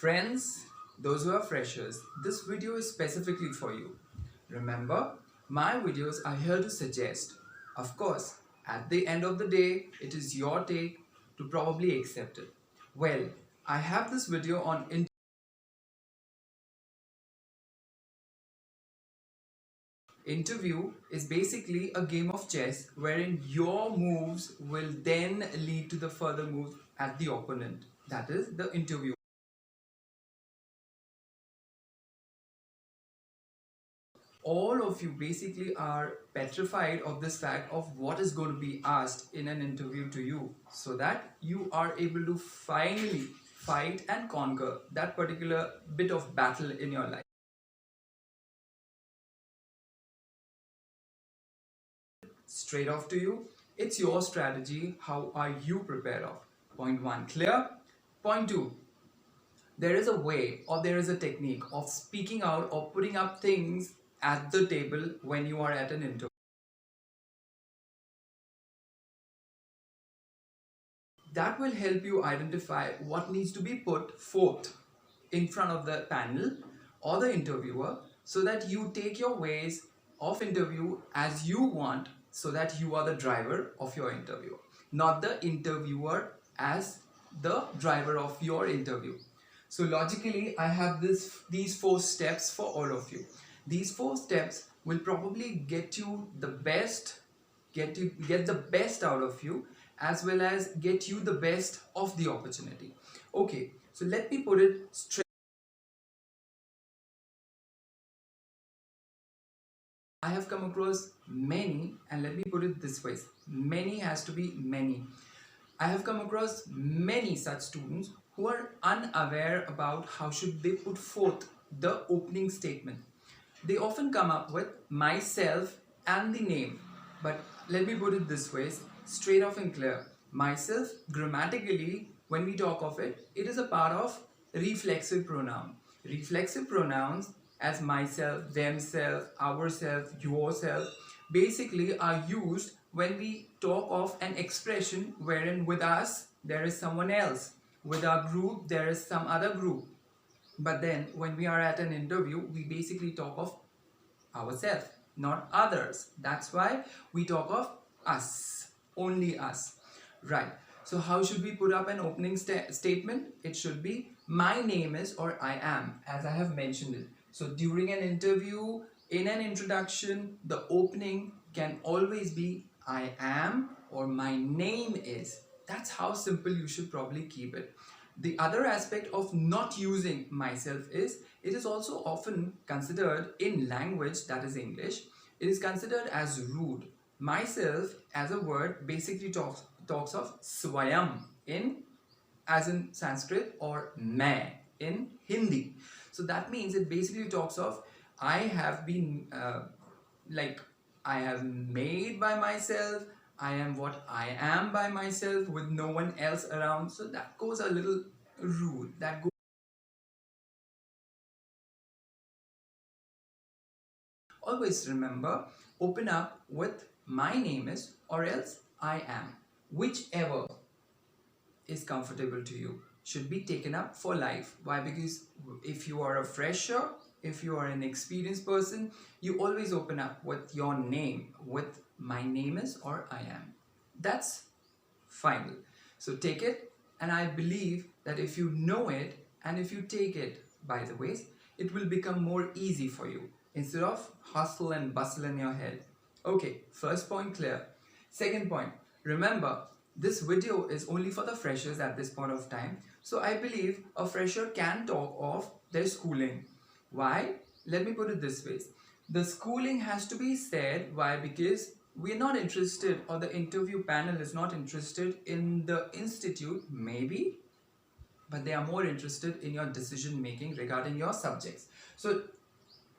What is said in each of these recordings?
Friends, those who are freshers, this video is specifically for you. Remember, my videos are here to suggest. Of course, at the end of the day, it is your take to probably accept it. Well, I have this video on interview is basically a game of chess wherein your moves will then lead to the further moves at the opponent, that is the interview. All of you basically are petrified of this fact of what is going to be asked in an interview to you, so that you are able to finally fight and conquer that particular bit of battle in your life. Straight off to you, it's your strategy. How are you prepared of? Point 1 clear. Point 2, there is a way or there is a technique of speaking out or putting up things at the table when you are at an interview. That will help you identify what needs to be put forth in front of the panel or the interviewer, so that you take your ways of interview as you want, so that you are the driver of your interview, not the interviewer as the driver of your interview. So logically, I have these 4 steps for all of you. These 4 steps will probably get you the best, get the best out of you, as well as get you the best of the opportunity. Okay, so let me put it straight. I have come across many, and let me put it this way, many has to be many. I have come across many such students who are unaware about how should they put forth the opening statement. They often come up with myself and the name, but let me put it this way, straight off and clear. Myself, grammatically, when we talk of it, it is a part of reflexive pronoun. Reflexive pronouns as myself, themself, ourself, yourself basically are used when we talk of an expression wherein with us there is someone else, with our group there is some other group. But then when we are at an interview, we basically talk of ourselves, not others. That's why we talk of us, only us. Right. So how should we put up an opening statement? It should be my name is or I am, as I have mentioned it. So during an interview, in an introduction, the opening can always be I am or my name is. That's how simple you should probably keep it. The other aspect of not using myself is, it is also often considered in language, that is English, it is considered as rude. Myself as a word basically talks of swayam in, as in Sanskrit, or main in Hindi. So that means it basically talks of I have been I have made by myself, I am what I am by myself with no one else around. So that goes a little rude. That goes. Always remember, open up with my name is or else I am. Whichever is comfortable to you should be taken up for life. Why? Because if you are a fresher, if you are an experienced person, you always open up with your name, with my name is or I am. That's final. So take it, and I believe that if you know it and if you take it by the ways, it will become more easy for you instead of hustle and bustle in your head. Okay, first point clear. Second point, remember, this video is only for the freshers at this point of time. So I believe a fresher can talk of their schooling. Why? Let me put it this way. The schooling has to be said. Why? Because we're not interested, or the interview panel is not interested in the institute, maybe, but they are more interested in your decision making regarding your subjects. So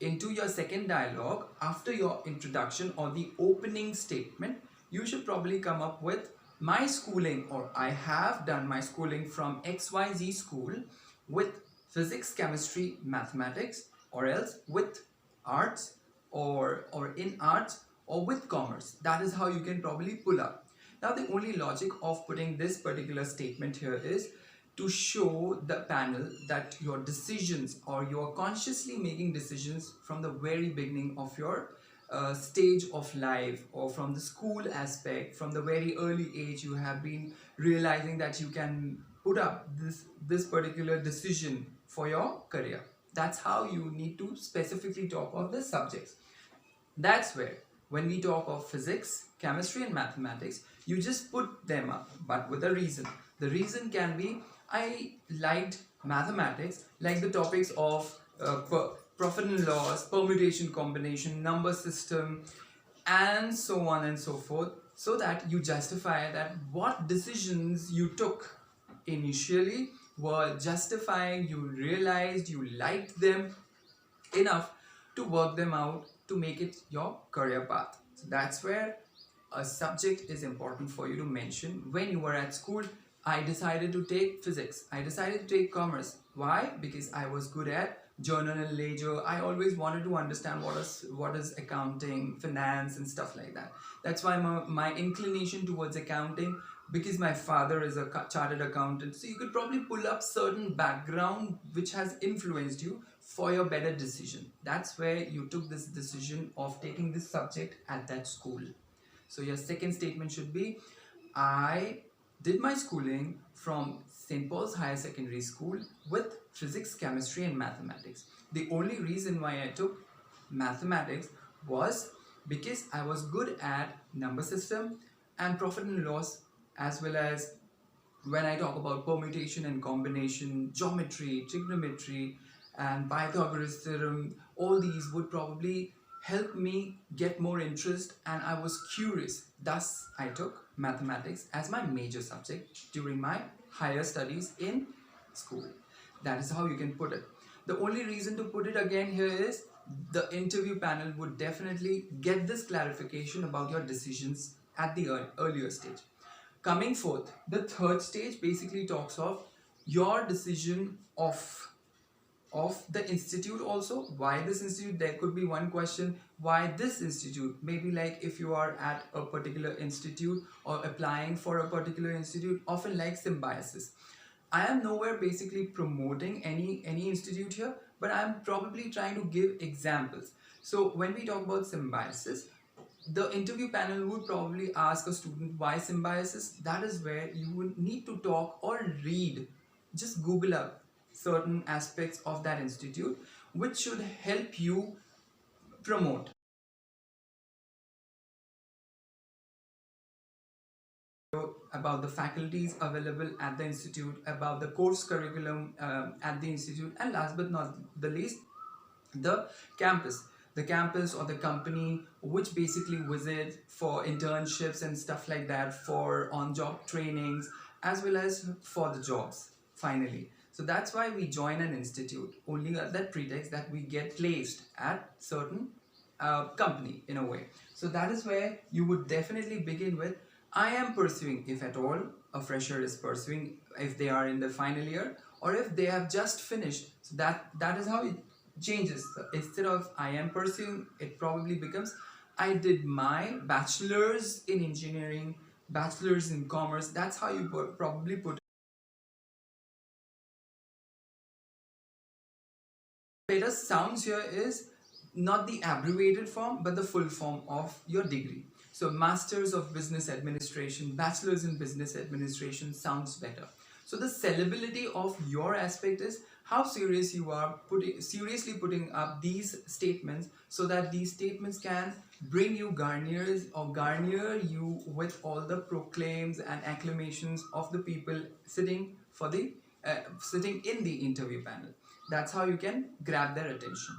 into your second dialogue, after your introduction or the opening statement, you should probably come up with my schooling, or I have done my schooling from XYZ school with physics, chemistry, mathematics, or else with arts, or in arts, or with commerce. That is how you can probably pull up. Now the only logic of putting this particular statement here is to show the panel that your decisions, or you're consciously making decisions from the very beginning of your stage of life, or from the school aspect, from the very early age you have been realizing that you can put up this particular decision for your career. That's how you need to specifically talk of the subjects. That's where, when we talk of physics, chemistry, and mathematics, you just put them up, but with a reason. The reason can be, I liked mathematics, like the topics of profit and loss, permutation, combination, number system, and so on and so forth, so that you justify that what decisions you took initially were justifying, you realized you liked them enough to work them out to make it your career path. So that's where a subject is important for you to mention. When you were at school, I decided to take physics, I decided to take commerce. Why? Because I was good at journal and ledger. I always wanted to understand what is accounting, finance, and stuff like that. That's why my inclination towards accounting, because my father is a chartered accountant. So you could probably pull up certain background which has influenced you for your better decision. That's where you took this decision of taking this subject at that school. So your second statement should be, I did my schooling from St. Paul's Higher Secondary School with physics, chemistry, and mathematics. The only reason why I took mathematics was because I was good at number system and profit and loss, as well as when I talk about permutation and combination, geometry, trigonometry, and Pythagoras theorem. All these would probably help me get more interest, and I was curious. Thus, I took mathematics as my major subject during my higher studies in school. That is how you can put it. The only reason to put it again here is the interview panel would definitely get this clarification about your decisions at the earlier stage. Coming forth, the third stage basically talks of your decision of the institute. Also, why this institute? There could be one question, why this institute? Maybe like if you are at a particular institute or applying for a particular institute, often like symbiosis. I am nowhere basically promoting any institute here, but I am probably trying to give examples. So when we talk about symbiosis, the interview panel would probably ask a student why symbiosis. That is where you would need to talk or read, just Google up certain aspects of that institute which should help you promote about the faculties available at the institute, about the course curriculum at the institute, and last but not the least, the campus. The campus or the company which basically visit for internships and stuff like that, for on-job trainings, as well as for the jobs finally. So that's why we join an institute, only at that pretext that we get placed at certain company in a way. So that is where you would definitely begin with, I am pursuing, if at all a fresher is pursuing, if they are in the final year or if they have just finished. So that is how it changes. So instead of I am pursuing, it probably becomes I did my bachelor's in engineering, bachelor's in commerce. That's how you probably put it. Better sounds here is not the abbreviated form but the full form of your degree. So Masters of Business Administration, Bachelor's in Business Administration sounds better. So the sellability of your aspect is how serious you are seriously putting up these statements, so that these statements can bring you garners or garner you with all the proclaims and acclamations of the people sitting for the sitting in the interview panel. That's how you can grab their attention.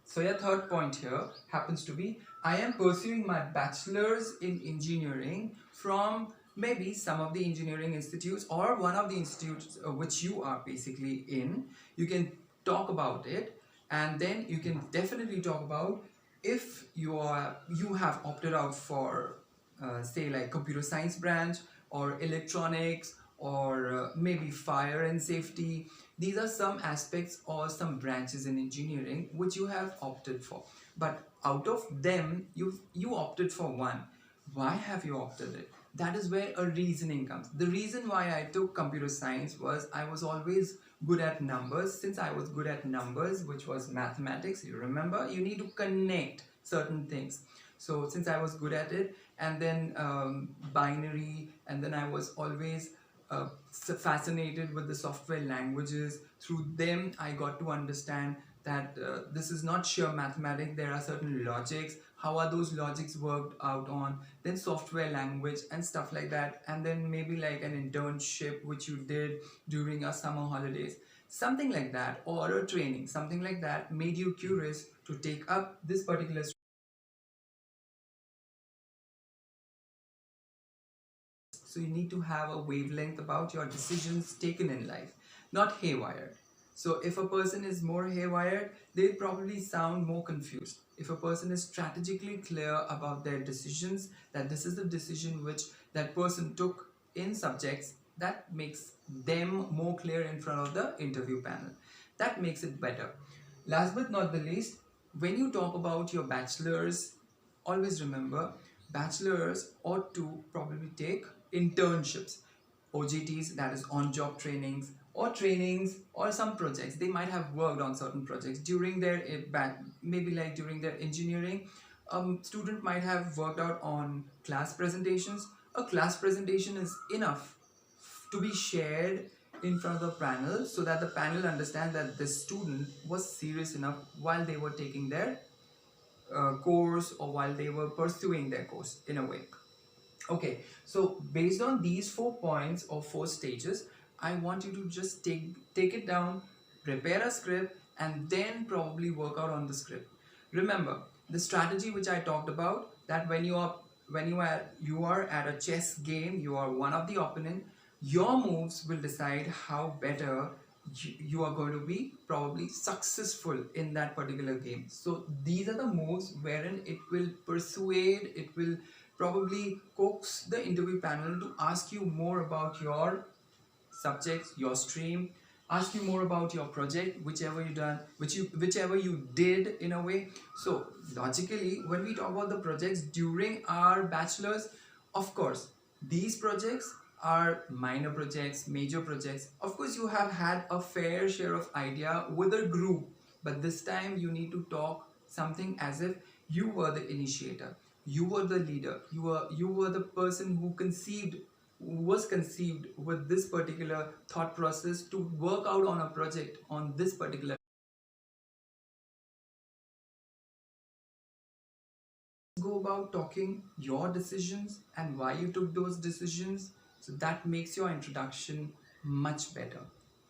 So your third point here happens to be, I am pursuing my bachelor's in engineering from maybe some of the engineering institutes or one of the institutes which you are basically in. You can talk about it, and then you can definitely talk about if you have opted out for say like computer science branch or electronics or maybe fire and safety. These are some aspects or some branches in engineering which you have opted for, but out of them you opted for one. Why have you opted it? that is where a reasoning comes. The reason why I took computer science was I was always good at numbers. Since I was good at numbers, which was mathematics, you remember, you need to connect certain things. So since I was good at it, and then binary, and then I was always fascinated with the software languages. Through them I got to understand that this is not sheer mathematics, there are certain logics, how are those logics worked out on, then software language and stuff like that, and then maybe like an internship which you did during your summer holidays, something like that, or a training, something like that made you curious to take up this particular. So you need to have a wavelength about your decisions taken in life, not haywire. So if a person is more haywire, they probably sound more confused. If a person is strategically clear about their decisions, that this is the decision which that person took in subjects, that makes them more clear in front of the interview panel. That makes it better. Last but not the least, when you talk about your bachelor's, always remember bachelors ought to probably take internships, OJTs, that is on job trainings, or trainings, or some projects. They might have worked on certain projects during their maybe like during their engineering. Student might have worked out on class presentations. A class presentation is enough to be shared in front of the panel, so that the panel understands that this student was serious enough while they were taking their course, or while they were pursuing their course in a way. Okay, so based on these 4 points or 4 stages, I want you to just take it down, prepare a script, and then probably work out on the script. Remember the strategy which I talked about, that when you are at a chess game, you are one of the opponent. Your moves will decide how better you are going to be probably successful in that particular game. So these are the moves wherein it will persuade, it will probably coax the interview panel to ask you more about your subjects, your stream, ask you more about your project, whichever you did in a way. So logically, when we talk about the projects during our bachelor's, of course these projects are minor projects, major projects. Of course you have had a fair share of idea with a group, but this time you need to talk something as if you were the initiator, you were the leader, you were the person who was conceived with this particular thought process to work out on a project on this particular. Go about talking your decisions and why you took those decisions, so that makes your introduction much better,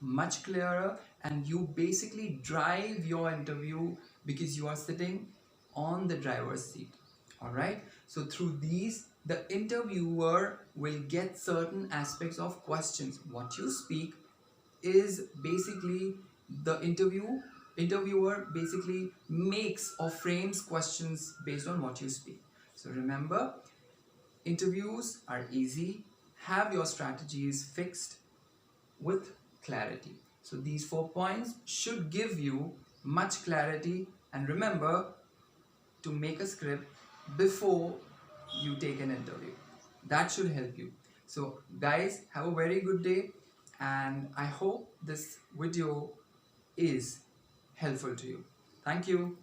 much clearer, and you basically drive your interview because you are sitting on the driver's seat. All right, so through these the interviewer will get certain aspects of questions. What you speak is basically the interviewer basically makes or frames questions based on what you speak. So remember, interviews are easy. Have your strategies fixed with clarity. So these 4 points should give you much clarity, and remember to make a script before you take an interview. That should help you. So guys, have a very good day, and I hope this video is helpful to you. Thank you.